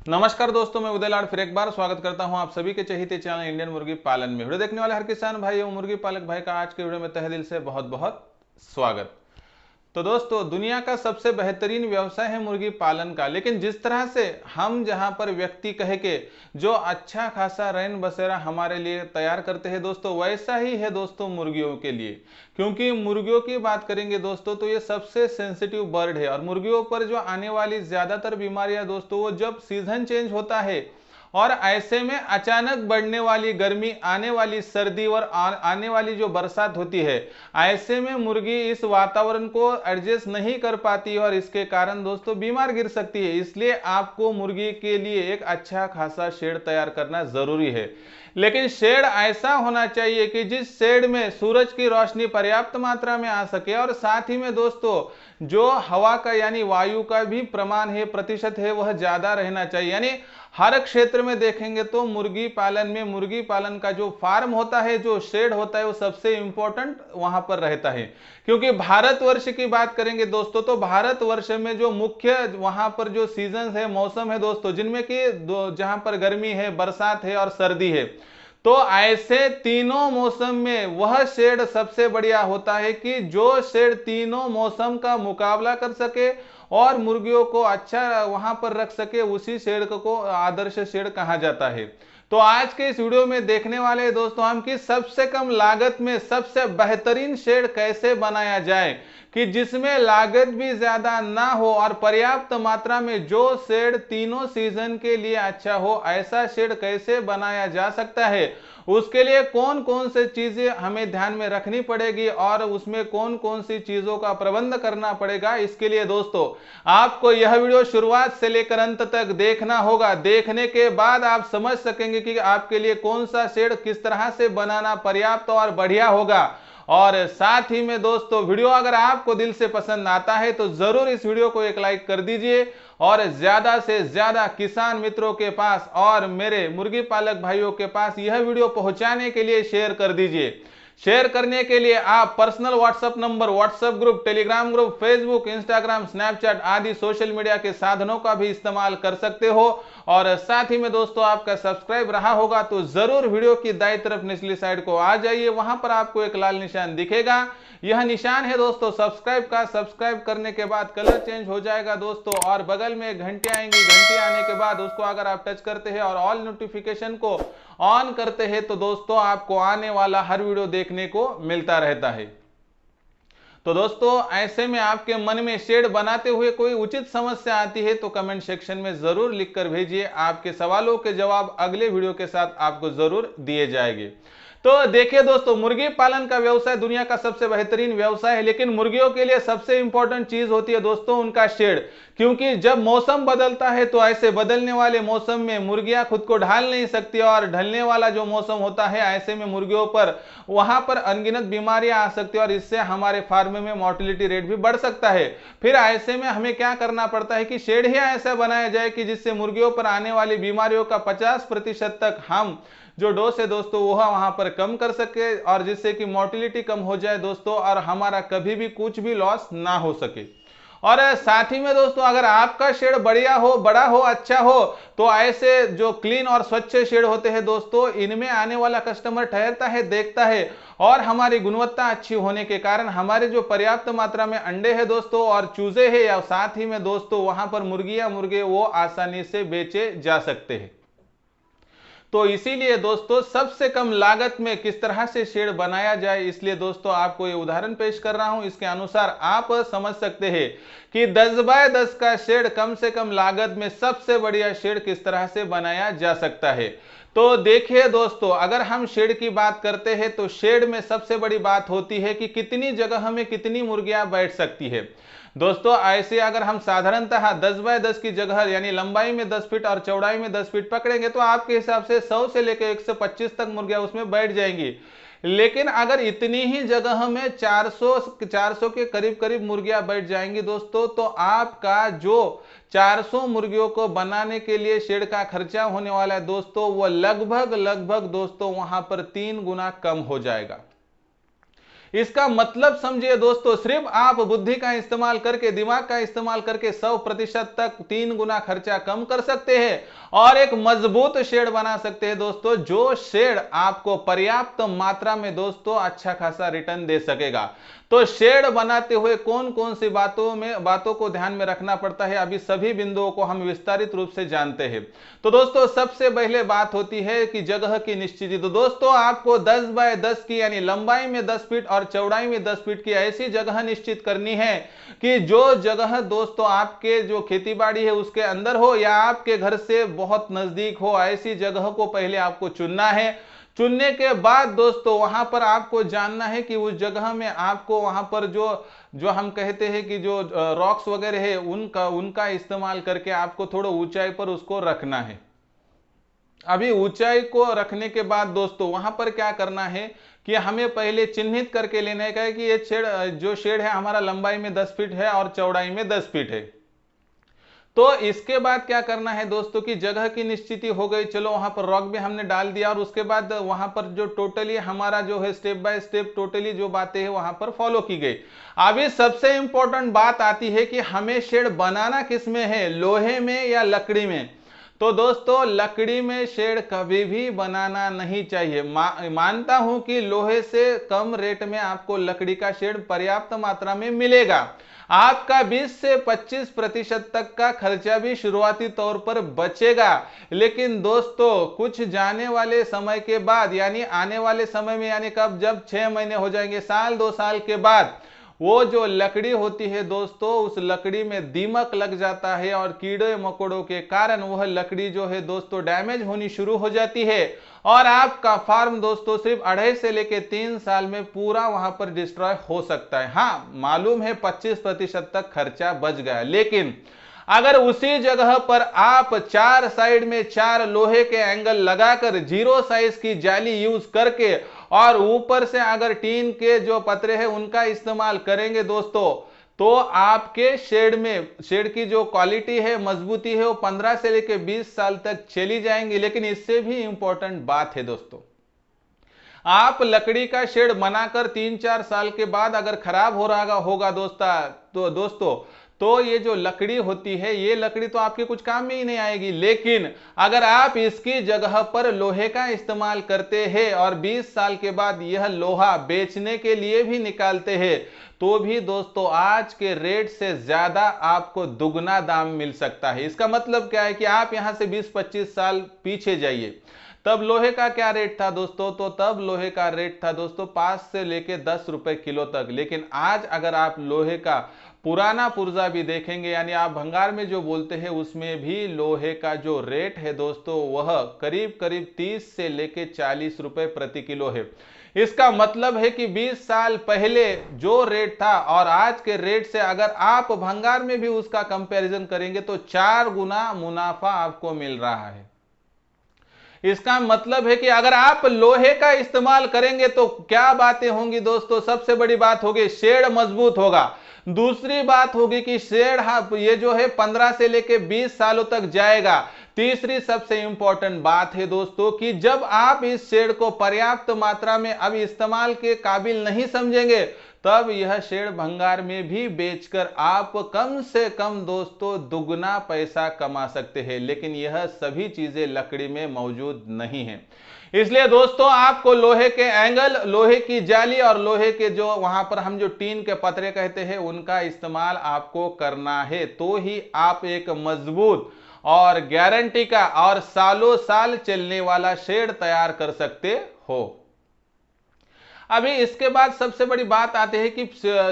नमस्कार दोस्तों, मैं उदय लाड फिर एक बार स्वागत करता हूं आप सभी के चहेते चैनल इंडियन मुर्गी पालन में। वीडियो देखने वाले हर किसान भाई एवं मुर्गी पालक भाई का आज के वीडियो में तहे दिल से बहुत बहुत स्वागत। तो दोस्तों, दुनिया का सबसे बेहतरीन व्यवसाय है मुर्गी पालन का, लेकिन जिस तरह से हम जहां पर व्यक्ति कहे के जो अच्छा खासा रैन बसेरा हमारे लिए तैयार करते हैं दोस्तों, वैसा ही है दोस्तों मुर्गियों के लिए। क्योंकि मुर्गियों की बात करेंगे दोस्तों तो ये सबसे सेंसिटिव बर्ड है और मुर्गियों पर जो आने वाली ज्यादातर बीमारियां दोस्तों वो जब सीजन चेंज होता है और ऐसे में अचानक बढ़ने वाली गर्मी, आने वाली सर्दी और आने वाली जो बरसात होती है, ऐसे में मुर्गी इस वातावरण को एडजस्ट नहीं कर पाती और इसके कारण दोस्तों बीमार गिर सकती है। इसलिए आपको मुर्गी के लिए एक अच्छा खासा शेड तैयार करना जरूरी है। लेकिन शेड ऐसा होना चाहिए कि जिस शेड में सूरज की रोशनी पर्याप्त मात्रा में आ सके और साथ ही में दोस्तों जो हवा का यानी वायु का भी प्रमाण है, प्रतिशत है, वह ज्यादा रहना चाहिए। यानी हर क्षेत्र में देखेंगे तो मुर्गी पालन में मुर्गी पालन का जो फार्म होता है, जो शेड होता है, वो सबसे इंपॉर्टेंट वहां पर रहता है। क्योंकि भारतवर्ष की बात करेंगे दोस्तों तो भारतवर्ष में जो मुख्य वहां पर जो सीजन है, मौसम है दोस्तों, जिनमें कि जहां पर गर्मी है, बरसात है और सर्दी है, तो ऐसे तीनों मौसम में वह शेड सबसे बढ़िया होता है कि जो शेड तीनों मौसम का मुकाबला कर सके और मुर्गियों को अच्छा वहां पर रख सके, उसी शेड को आदर्श शेड कहा जाता है। तो आज के इस वीडियो में देखने वाले दोस्तों हम कि सबसे कम लागत में सबसे बेहतरीन शेड कैसे बनाया जाए कि जिसमें लागत भी ज्यादा ना हो और पर्याप्त मात्रा में जो शेड तीनों सीजन के लिए अच्छा हो, ऐसा शेड कैसे बनाया जा सकता है। उसके लिए कौन कौन से चीजें हमें ध्यान में रखनी पड़ेगी और उसमें कौन कौन सी चीजों का प्रबंध करना पड़ेगा, इसके लिए दोस्तों आपको यह वीडियो शुरुआत से लेकर अंत तक देखना होगा। देखने के बाद आप समझ सकेंगे कि आपके लिए कौन सा शेड किस तरह से बनाना पर्याप्त और बढ़िया होगा। और साथ ही में दोस्तों वीडियो अगर आपको दिल से पसंद आता है तो जरूर इस वीडियो को एक लाइक कर दीजिए और ज्यादा से ज्यादा किसान मित्रों के पास और मेरे मुर्गी पालक भाइयों के पास यह वीडियो पहुंचाने के लिए शेयर कर दीजिए। शेयर करने के लिए आप personal WhatsApp number, WhatsApp group, Telegram group, Facebook, Instagram, Snapchat आदि सोशल मीडिया के साधनों का भी इस्तेमाल कर सकते हो। और साथ ही में दोस्तों आपका सब्सक्राइब रहा होगा तो जरूर वीडियो की दाईं तरफ निचली साइड को आ जाइए, वहां पर आपको एक लाल निशान दिखेगा। यह निशान है दोस्तों सब्सक्राइब का। सब्सक्राइब करने के बाद कलर चेंज हो जाएगा दोस्तों और बगल में घंटी आएंगी। घंटी आने के बाद उसको अगर आप टच करते हैं और ऑल नोटिफिकेशन को ऑन करते हैं तो दोस्तों आपको आने वाला हर वीडियो देखने को मिलता रहता है। तो दोस्तों ऐसे में आपके मन में शेड बनाते हुए कोई उचित समस्या आती है तो कमेंट सेक्शन में जरूर लिखकर भेजिए। आपके सवालों के जवाब अगले वीडियो के साथ आपको जरूर दिए जाएंगे। तो देखिए दोस्तों, मुर्गी पालन का व्यवसाय दुनिया का सबसे बेहतरीन व्यवसाय है, लेकिन मुर्गियों के लिए सबसे इंपॉर्टेंट चीज होती है दोस्तों उनका शेड। क्योंकि जब मौसम बदलता है तो ऐसे बदलने वाले मौसम में मुर्गियां खुद को ढाल नहीं सकती और ढलने वाला जो मौसम होता है ऐसे में मुर्गियों पर वहां पर अनगिनत बीमारियां आ सकती है और इससे हमारे फार्म में मोर्टेलिटी रेट भी बढ़ सकता है। फिर ऐसे में हमें क्या करना पड़ता है कि शेड ही ऐसा बनाया जाए कि जिससे मुर्गियों पर आने वाली बीमारियों का 50% तक हम जो डोज है दोस्तों वह वहां पर कम कर सके और जिससे कि मोर्टेलिटी कम हो जाए दोस्तों और हमारा कभी भी कुछ भी लॉस ना हो सके। और साथ ही में दोस्तों अगर आपका शेड बढ़िया हो, बड़ा हो, अच्छा हो तो ऐसे जो क्लीन और स्वच्छ शेड होते हैं दोस्तों, इनमें आने वाला कस्टमर ठहरता है, देखता है और हमारी गुणवत्ता अच्छी होने के कारण हमारे जो पर्याप्त मात्रा में अंडे हैं दोस्तों और चूजे हैं या साथ ही में दोस्तों वहां पर मुर्गियां मुर्गे वो आसानी से बेचे जा सकते हैं। तो इसीलिए दोस्तों सबसे कम लागत में किस तरह से शेड बनाया जाए, इसलिए दोस्तों आपको ये उदाहरण पेश कर रहा हूं। इसके अनुसार आप समझ सकते हैं कि 10 बाय 10 का शेड कम से कम लागत में सबसे बढ़िया शेड किस तरह से बनाया जा सकता है। तो देखिए दोस्तों, अगर हम शेड की बात करते हैं तो शेड में सबसे बड़ी बात होती है कि कितनी जगह में कितनी मुर्गियां बैठ सकती है। दोस्तों ऐसे अगर हम साधारणतः 10 बाय 10 की जगह यानी लंबाई में 10 फीट और चौड़ाई में 10 फीट पकड़ेंगे तो आपके हिसाब से 100 से लेकर 125 तक मुर्गियां उसमें बैठ जाएंगी। लेकिन अगर इतनी ही जगह में 400 के करीब करीब मुर्गियां बैठ जाएंगी दोस्तों, तो आपका जो 400 मुर्गियों को बनाने के लिए शेड का खर्चा होने वाला है दोस्तों, वो लगभग दोस्तों वहां पर 3 गुना कम हो जाएगा। इसका मतलब समझिए दोस्तों, सिर्फ आप बुद्धि का इस्तेमाल करके, दिमाग का इस्तेमाल करके 100% तक 3 गुना खर्चा कम कर सकते हैं और एक मजबूत शेड बना सकते हैं दोस्तों, जो शेड आपको पर्याप्त मात्रा में दोस्तों अच्छा खासा रिटर्न दे सकेगा। तो शेड बनाते हुए कौन कौन सी बातों को ध्यान में रखना पड़ता है, अभी सभी बिंदुओं को हम विस्तारित रूप से जानते हैं। तो दोस्तों सबसे पहले बात होती है कि जगह की निश्चिती। तो दोस्तों आपको 10 बाय 10 की यानी लंबाई में 10 फीट और चौड़ाई में 10 फीट की ऐसी जगह निश्चित करनी है कि जो जगह दोस्तों आपके जो खेती बाड़ी है उसके अंदर हो या आपके घर से बहुत नजदीक हो, ऐसी जगह को पहले आपको चुनना है। चुनने के बाद दोस्तों वहां पर आपको जानना है कि उस जगह में आपको वहां पर जो जो हम कहते हैं कि जो रॉक्स वगैरह है उनका इस्तेमाल करके आपको थोड़ा ऊंचाई पर उसको रखना है। अभी ऊंचाई को रखने के बाद दोस्तों वहां पर क्या करना है कि हमें पहले चिन्हित करके लेना है कि ये शेड है हमारा लंबाई में 10 फीट है और चौड़ाई में 10 फीट है। तो इसके बाद क्या करना है दोस्तों की जगह की निश्चिति हो गई, चलो वहां पर रॉक भी हमने डाल दिया और उसके बाद वहां पर जो टोटली हमारा जो है स्टेप बाय स्टेप टोटली जो बातें हैं वहां पर फॉलो की गई। अभी सबसे इंपॉर्टेंट बात आती है कि हमें शेड बनाना किस में है, लोहे में या लकड़ी में। तो दोस्तों लकड़ी में शेड कभी भी बनाना नहीं चाहिए। मानता हूं कि लोहे से कम रेट में आपको लकड़ी का शेड पर्याप्त मात्रा में मिलेगा। आपका 20 से 25% तक का खर्चा भी शुरुआती तौर पर बचेगा, लेकिन दोस्तों कुछ जाने वाले समय के बाद यानी आने वाले समय में, यानी कब, जब 6 महीने हो जाएंगे, साल 2 साल के बाद, वो जो लकड़ी होती है दोस्तों उस लकड़ी में दीमक लग जाता है और कीड़े मकोड़ों के कारण वह लकड़ी जो है दोस्तों डैमेज होनी शुरू हो जाती है और आपका फार्म दोस्तों सिर्फ 2.5 से लेके 3 साल में पूरा वहां पर डिस्ट्रॉय हो सकता है। हाँ मालूम है 25% तक खर्चा बच गया, लेकिन अगर उसी जगह पर आप 4 साइड में 4 लोहे के एंगल लगाकर 0 साइज की जाली यूज करके और ऊपर से अगर टीन के जो पतरे हैं उनका इस्तेमाल करेंगे दोस्तों, तो आपके शेड की जो क्वालिटी है, मजबूती है, वो 15 से लेकर 20 साल तक चली जाएंगी। लेकिन इससे भी इंपॉर्टेंट बात है दोस्तों, आप लकड़ी का शेड बनाकर 3-4 साल के बाद अगर खराब हो रहा होगा दोस्तों तो ये जो लकड़ी होती है ये लकड़ी तो आपके कुछ काम में ही नहीं आएगी। लेकिन अगर आप इसकी जगह पर लोहे का इस्तेमाल करते हैं और 20 साल के बाद यह लोहा बेचने के लिए भी निकालते हैं तो भी दोस्तों आज के रेट से ज्यादा आपको दुगना दाम मिल सकता है। इसका मतलब क्या है कि आप यहां से 20-25 साल पीछे जाइए, तब लोहे का क्या रेट था दोस्तों, तो तब लोहे का रेट था दोस्तों 5 से लेके 10 रुपए किलो तक। लेकिन आज अगर आप लोहे का पुराना पुर्जा भी देखेंगे, यानी आप भंगार में जो बोलते हैं, उसमें भी लोहे का जो रेट है दोस्तों वह करीब करीब 30 से लेके 40 रुपए प्रति किलो है। इसका मतलब है कि 20 साल पहले जो रेट था और आज के रेट से अगर आप भंगार में भी उसका कंपैरिजन करेंगे तो 4 गुना मुनाफा आपको मिल रहा है। इसका मतलब है कि अगर आप लोहे का इस्तेमाल करेंगे तो क्या बातें होंगी दोस्तों, सबसे बड़ी बात होगी शेड मजबूत होगा। दूसरी बात होगी कि शेड ये जो है 15 से लेके 20 सालों तक जाएगा। तीसरी सबसे इंपॉर्टेंट बात है दोस्तों कि जब आप इस शेड को पर्याप्त मात्रा में अब इस्तेमाल के काबिल नहीं समझेंगे तब यह शेड भंगार में भी बेचकर आप कम से कम दोस्तों दुगना पैसा कमा सकते हैं। लेकिन यह सभी चीजें लकड़ी में मौजूद नहीं है। इसलिए दोस्तों आपको लोहे के एंगल, लोहे की जाली और लोहे के जो वहां पर हम जो टीन के पतरे कहते हैं उनका इस्तेमाल आपको करना है, तो ही आप एक मजबूत और गारंटी का और सालों साल चलने वाला शेड तैयार कर सकते हो। अभी इसके बाद सबसे बड़ी बात आती है कि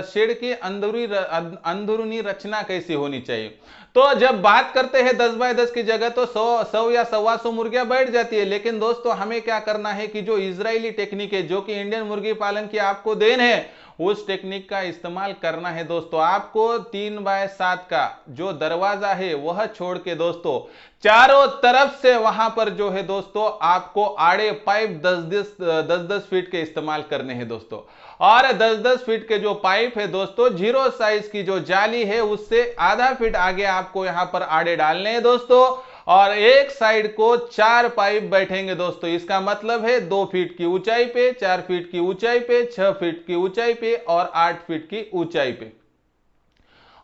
शेड की अंदरूनी रचना कैसी होनी चाहिए। तो जब बात करते हैं 10 बाय 10 की जगह तो 100 या 125 मुर्गियां बैठ जाती है। लेकिन दोस्तों हमें क्या करना है कि जो इजरायली टेक्निक है, जो कि इंडियन मुर्गी पालन की आपको देन है, उस टेक्निक का इस्तेमाल करना है दोस्तों। आपको 3 बाय 7 का जो दरवाजा है वह छोड़ के दोस्तों चारों तरफ से वहां पर जो है दोस्तों आपको आड़े पाइप 10-10 फीट के इस्तेमाल करने हैं दोस्तों। और 10-10 फीट के जो पाइप है दोस्तों, 0 साइज की जो जाली है उससे आधा फीट आगे आपको यहां पर आड़े डालने हैं दोस्तों। और एक साइड को 4 पाइप बैठेंगे दोस्तों। इसका मतलब है 2 फीट की ऊंचाई पे, 4 फीट की ऊंचाई पे, 6 फीट की ऊंचाई पे और 8 फीट की ऊंचाई पे।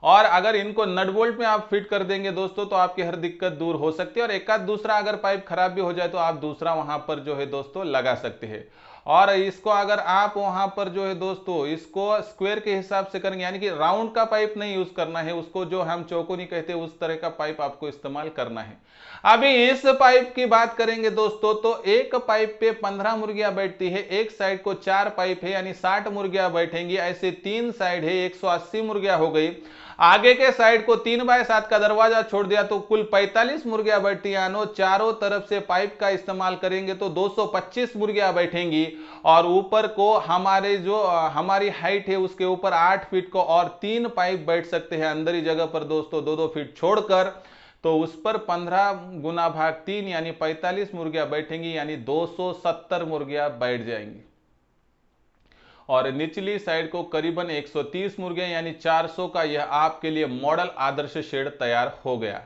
और अगर इनको नट बोल्ट में आप फिट कर देंगे दोस्तों तो आपकी हर दिक्कत दूर हो सकती है। और एक आध दूसरा अगर पाइप खराब भी हो जाए तो आप दूसरा वहां पर जो है दोस्तों लगा सकते हैं। और इसको अगर आप वहां पर जो है दोस्तों इसको स्क्वायर के हिसाब से करेंगे, यानी कि राउंड का पाइप नहीं यूज करना है, उसको जो हम चौकोनी कहते हैं उस तरह का पाइप आपको इस्तेमाल करना है। अभी इस पाइप की बात करेंगे दोस्तों तो एक पाइप पे 15 मुर्गियां बैठती है। एक साइड को 4 पाइप है यानी 60 मुर्गियां बैठेंगी। ऐसे 3 साइड है 180 मुर्गियां हो गई। आगे के साइड को 3x7 का दरवाजा छोड़ दिया तो कुल 45 मुर्गियां बैठती है। चारों तरफ से पाइप का इस्तेमाल करेंगे तो 225 मुर्गियां बैठेंगी। और ऊपर को हमारे जो हमारी हाइट है उसके ऊपर 8 फीट को और 3 पाइप बैठ सकते हैं अंदर ही जगह पर दोस्तों 2-2 फीट छोड़कर। तो उस पर 15 गुना भाग 3 यानी 45 मुर्गियां बैठेंगी, यानी 270 मुर्गियां बैठ जाएंगी। और निचली साइड को करीबन 130 मुर्गियां यानी 400 का यह आपके लिए मॉडल आदर्श शेड तैयार हो गया।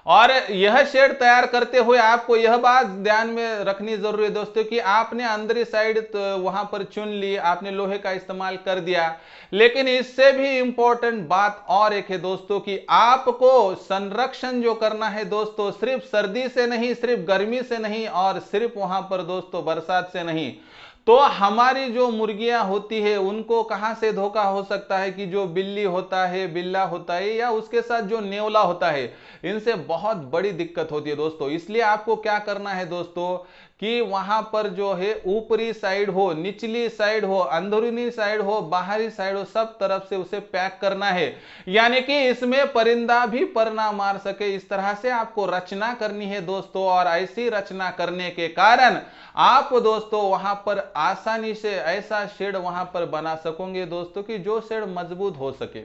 और यह शेड तैयार करते हुए आपको यह बात ध्यान में रखनी जरूरी है दोस्तों कि आपने अंदरी साइड तो वहां पर चुन ली, आपने लोहे का इस्तेमाल कर दिया, लेकिन इससे भी इंपॉर्टेंट बात और एक है दोस्तों कि आपको संरक्षण जो करना है दोस्तों सिर्फ सर्दी से नहीं, सिर्फ गर्मी से नहीं और सिर्फ वहां पर दोस्तों बरसात से नहीं। तो हमारी जो मुर्गियां होती है उनको कहां से धोखा हो सकता है कि जो बिल्ली होता है, बिल्ला होता है या उसके साथ जो नेवला होता है, इनसे बहुत बड़ी दिक्कत होती है दोस्तों। इसलिए आपको क्या करना है दोस्तों कि वहां पर जो है ऊपरी साइड हो, निचली साइड हो, अंदरूनी साइड हो, बाहरी साइड हो, सब तरफ से उसे पैक करना है, यानी कि इसमें परिंदा भी पर ना मार सके। इस तरह से आपको रचना करनी है दोस्तों। और ऐसी रचना करने के कारण आप दोस्तों वहां पर आसानी से ऐसा शेड वहां पर बना सकोगे दोस्तों कि जो शेड मजबूत हो सके।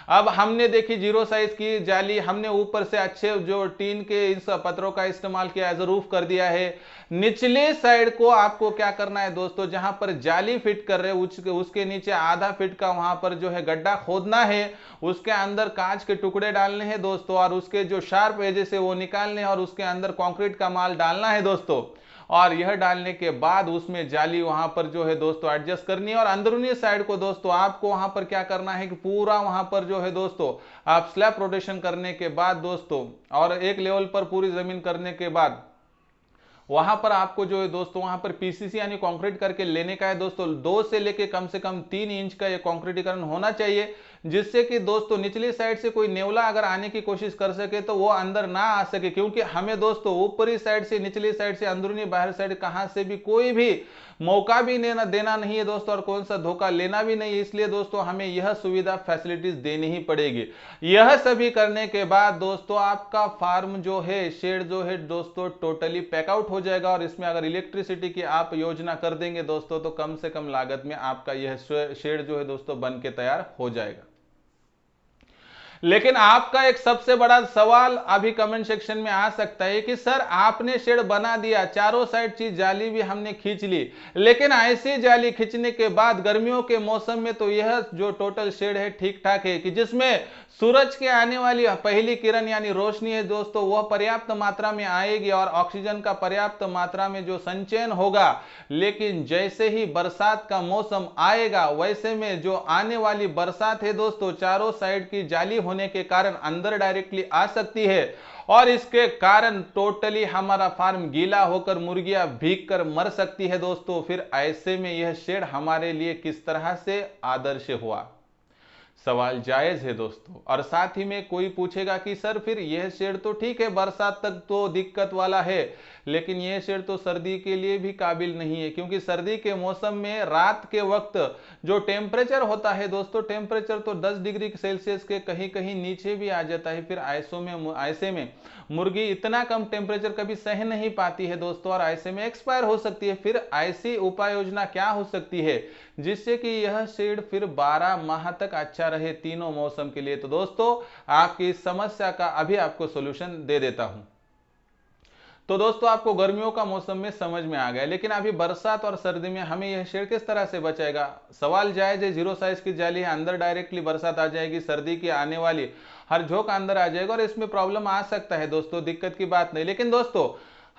अब हमने देखी 0 साइज की जाली, हमने ऊपर से अच्छे जो टीन के इस पत्रों का इस्तेमाल किया एज रूफ कर दिया है। निचले साइड को आपको क्या करना है दोस्तों, जहां पर जाली फिट कर रहे हैं उसके नीचे आधा फीट का वहां पर जो है गड्ढा खोदना है, उसके अंदर कांच के टुकड़े डालने हैं दोस्तों और उसके जो शार्प एजेस है वो निकालने हैं और उसके अंदर कंक्रीट का माल डालना है दोस्तों। और यह डालने के बाद उसमें जाली वहां पर जो है दोस्तों एडजस्ट करनी है। और अंदरूनी साइड को दोस्तों आपको वहां पर क्या करना है कि पूरा वहां पर जो है दोस्तों आप स्लैब रोटेशन करने के बाद दोस्तों और एक लेवल पर पूरी जमीन करने के बाद वहां पर आपको जो है दोस्तों वहां पर पीसीसी यानी कंक्रीट करके लेने का है दोस्तों। 2 से लेके कम से कम 3 इंच का ये कंक्रीटीकरण होना चाहिए, जिससे कि दोस्तों निचली साइड से कोई नेवला अगर आने की कोशिश कर सके तो वो अंदर ना आ सके। क्योंकि हमें दोस्तों ऊपरी साइड से, निचली साइड से, अंदरूनी बाहर साइड कहां से भी कोई भी मौका भी देना नहीं है दोस्तों और कौन सा धोखा लेना भी नहीं है। इसलिए दोस्तों हमें यह सुविधा फैसिलिटीज देनी ही पड़ेगी। यह सभी करने के बाद दोस्तों आपका फार्म जो है, शेड जो है दोस्तों टोटली पैकआउट हो जाएगा। और इसमें अगर इलेक्ट्रिसिटी की आप योजना कर देंगे दोस्तों तो कम से कम लागत में आपका यह शेड जो है दोस्तों बन के तैयार हो जाएगा। लेकिन आपका एक सबसे बड़ा सवाल अभी कमेंट सेक्शन में आ सकता है कि सर आपने शेड बना दिया, चारों साइड चीज जाली भी हमने खींच ली, लेकिन ऐसी जाली खींचने के बाद गर्मियों के मौसम में तो यह जो टोटल शेड है ठीक ठाक है कि जिसमें सूरज के आने वाली पहली किरण यानी रोशनी है दोस्तों वह पर्याप्त मात्रा में आएगी और ऑक्सीजन का पर्याप्त मात्रा में जो संचयन होगा। लेकिन जैसे ही बरसात का मौसम आएगा वैसे में जो आने वाली बरसात है दोस्तों चारों साइड की जाली होने के कारण अंदर डायरेक्टली आ सकती है और इसके कारण टोटली हमारा फार्म गीला होकर मुर्गियां भीग कर मर सकती है दोस्तों। फिर ऐसे में यह शेड हमारे लिए किस तरह से आदर्श हुआ? सवाल जायज है दोस्तों। और साथ ही में कोई पूछेगा कि सर फिर यह शेड तो ठीक है, बरसात तक तो दिक्कत वाला है, लेकिन यह शेड तो सर्दी के लिए भी काबिल नहीं है, क्योंकि सर्दी के मौसम में रात के वक्त जो टेम्परेचर होता है दोस्तों, टेम्परेचर तो 10 डिग्री सेल्सियस के कहीं कहीं नीचे भी आ जाता है। फिर ऐसे में मुर्गी इतना कम टेम्परेचर कभी सह नहीं पाती है दोस्तों और ऐसे में एक्सपायर हो सकती है। फिर ऐसी उपाय योजना क्या हो सकती है जिससे कि यह शेड फिर 12 माह तक अच्छा रहे तीनों मौसम के लिए? तो दोस्तों आपकी इस समस्या का अभी आपको सॉल्यूशन दे देता हूं। तो दोस्तों आपको गर्मियों का मौसम में समझ में आ गया, लेकिन अभी बरसात और सर्दी में हमें यह शेड किस तरह से बचाएगा। सवाल जायज है, 0 साइज की जाली है, अंदर डायरेक्टली बरसात आ जाएगी, सर्दी की आने वाली हर झोंका अंदर आ जाएगा और इसमें प्रॉब्लम आ सकता है दोस्तों, दिक्कत की बात नहीं। लेकिन दोस्तों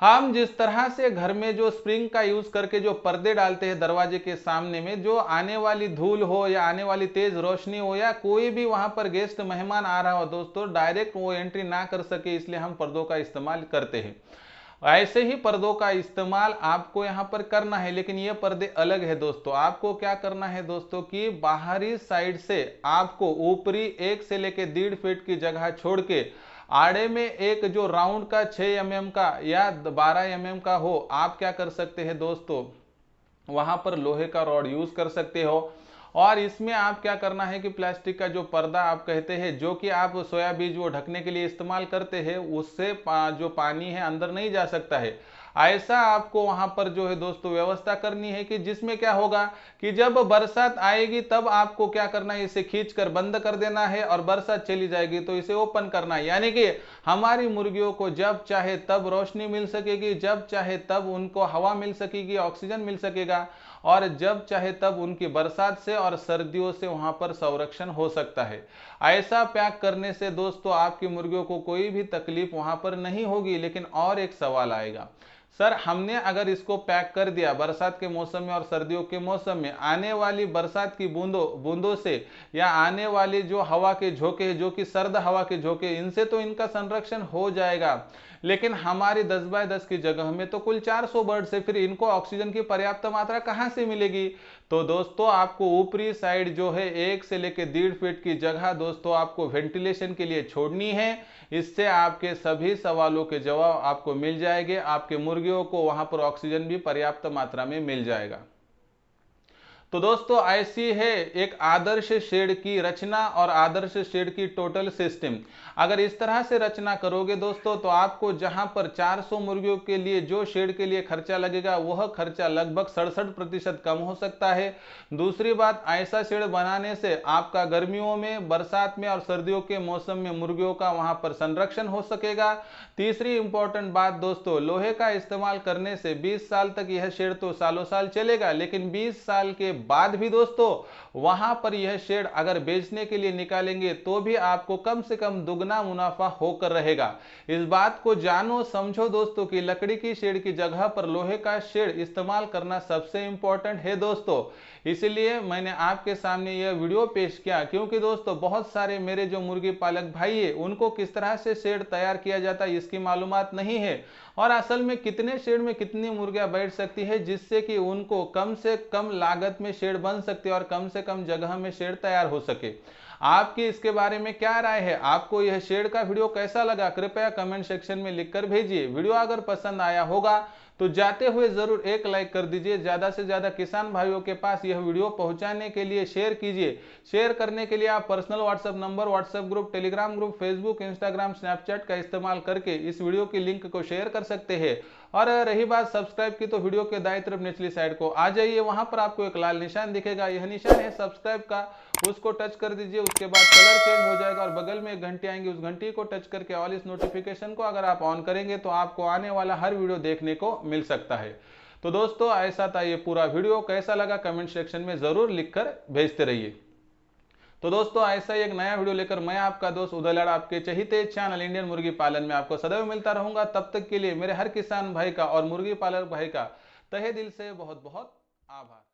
हम जिस तरह से घर में जो स्प्रिंग का यूज करके जो पर्दे डालते हैं दरवाजे के सामने में, जो आने वाली धूल हो या आने वाली तेज रोशनी हो या कोई भी वहां पर गेस्ट मेहमान आ रहा हो दोस्तों, डायरेक्ट वो एंट्री ना कर सके, इसलिए हम पर्दों का इस्तेमाल करते हैं। ऐसे ही पर्दों का इस्तेमाल आपको यहां पर करना है, लेकिन ये पर्दे अलग है दोस्तों। आपको क्या करना है दोस्तों कि बाहरी साइड से आपको ऊपरी 1 से लेकर 1.5 फीट की जगह छोड़ के आड़े में एक जो राउंड का 6 mm का या 12 mm का हो, आप क्या कर सकते हैं दोस्तों, वहां पर लोहे का रॉड यूज कर सकते हो। और इसमें आप क्या करना है कि प्लास्टिक का जो पर्दा आप कहते हैं, जो कि आप सोयाबीन वो ढकने के लिए इस्तेमाल करते हैं, उससे जो पानी है अंदर नहीं जा सकता है। ऐसा आपको वहां पर जो है दोस्तों व्यवस्था करनी है कि जिसमें क्या होगा कि जब बरसात आएगी तब आपको क्या करना है, इसे खींचकर बंद कर देना है और बरसात चली जाएगी तो इसे ओपन करना है। यानी कि हमारी मुर्गियों को जब चाहे तब रोशनी मिल सकेगी, जब चाहे तब उनको हवा मिल सकेगी, ऑक्सीजन मिल सकेगा, और जब चाहे तब उनकी बरसात से और सर्दियों से वहां पर संरक्षण हो सकता है। ऐसा पैक करने से दोस्तों आपकी मुर्गियों को कोई भी तकलीफ वहां पर नहीं होगी। लेकिन और एक सवाल आएगा, सर हमने अगर इसको पैक कर दिया बरसात के मौसम में और सर्दियों के मौसम में, आने वाली बरसात की बूंदों से या आने वाली जो हवा के झोंके हैं, जो कि सर्द हवा के झोंके, इनसे तो इनका संरक्षण हो जाएगा, लेकिन हमारी 10 बाय 10 की जगह में तो कुल 400 बर्ड्स है, फिर इनको ऑक्सीजन की पर्याप्त मात्रा कहां से मिलेगी। तो दोस्तों आपको ऊपरी साइड जो है 1 से लेकर 1.5 फीट की जगह दोस्तों आपको वेंटिलेशन के लिए छोड़नी है। इससे आपके सभी सवालों के जवाब आपको मिल जाएंगे, आपके मुर्गियों को वहां पर ऑक्सीजन भी पर्याप्त मात्रा में मिल जाएगा। तो दोस्तों ऐसी है एक आदर्श शेड की रचना और आदर्श शेड की टोटल सिस्टम। अगर इस तरह से रचना करोगे दोस्तों तो आपको जहां पर 400 मुर्गियों के लिए जो शेड के लिए खर्चा लगेगा वह खर्चा लगभग 67% कम हो सकता है। दूसरी बात, ऐसा शेड बनाने से आपका गर्मियों में, बरसात में और सर्दियों के मौसम में मुर्गियों का वहां पर संरक्षण हो सकेगा। तीसरी इंपॉर्टेंट बात दोस्तों, लोहे का इस्तेमाल करने से 20 साल तक यह शेड तो सालों साल चलेगा, लेकिन 20 साल के बाद भी दोस्तों वहां पर यह शेड अगर बेचने के लिए निकालेंगे तो भी आपको कम से कम दुगना मुनाफा होकर रहेगा। इस बात को जानो समझो दोस्तों कि लकड़ी की शेड की जगह पर लोहे का शेड इस्तेमाल करना सबसे इंपॉर्टेंट है दोस्तों। इसलिए मैंने आपके सामने यह वीडियो पेश किया, क्योंकि दोस्तों बहुत सारे मेरे जो मुर्गी पालक भाई है उनको किस तरह से शेड तैयार किया जाता है इसकी मालूमात नहीं है, और असल में कितने शेड में कितनी मुर्गियां बैठ सकती है, जिससे कि उनको कम से कम लागत में शेड बन सकती है और कम से कम जगह में शेड तैयार हो सके। आपकी इसके बारे में क्या राय है, आपको यह शेड का वीडियो कैसा लगा, कृपया कमेंट सेक्शन में लिखकर भेजिए। वीडियो अगर पसंद आया होगा तो जाते हुए जरूर एक लाइक कर दीजिए। ज्यादा से ज्यादा किसान भाइयों के पास यह वीडियो पहुंचाने के लिए शेयर कीजिए। शेयर करने के लिए आप personal WhatsApp number, WhatsApp group, Telegram group, Facebook, Instagram, Snapchat का इस्तेमाल करके इस वीडियो की लिंक को शेयर कर सकते हैं। और रही बात सब्सक्राइब की, तो वीडियो के दाईं तरफ निचली साइड को आ जाइए, वहां पर आपको एक लाल निशान दिखेगा, यह निशान है सब्सक्राइब का, उसको टच कर दीजिए। उसके बाद कलर चेंज हो जाएगा और बगल में एक घंटी आएंगी, उस घंटी को टच करके ऑल इस नोटिफिकेशन को अगर आप ऑन करेंगे तो आपको आने वाला हर वीडियो देखने को मिल सकता है। तो दोस्तों ऐसा था ये पूरा वीडियो, कैसा लगा कमेंट सेक्शन में जरूर लिखकर भेजते रहिए। तो दोस्तों ऐसा ही एक नया वीडियो लेकर मैं आपका दोस्त उदय लाड आपके चहीते चैनल इंडियन मुर्गी पालन में आपको सदैव मिलता रहूंगा। तब तक के लिए मेरे हर किसान भाई का और मुर्गी पालक भाई का तहे दिल से बहुत बहुत आभार।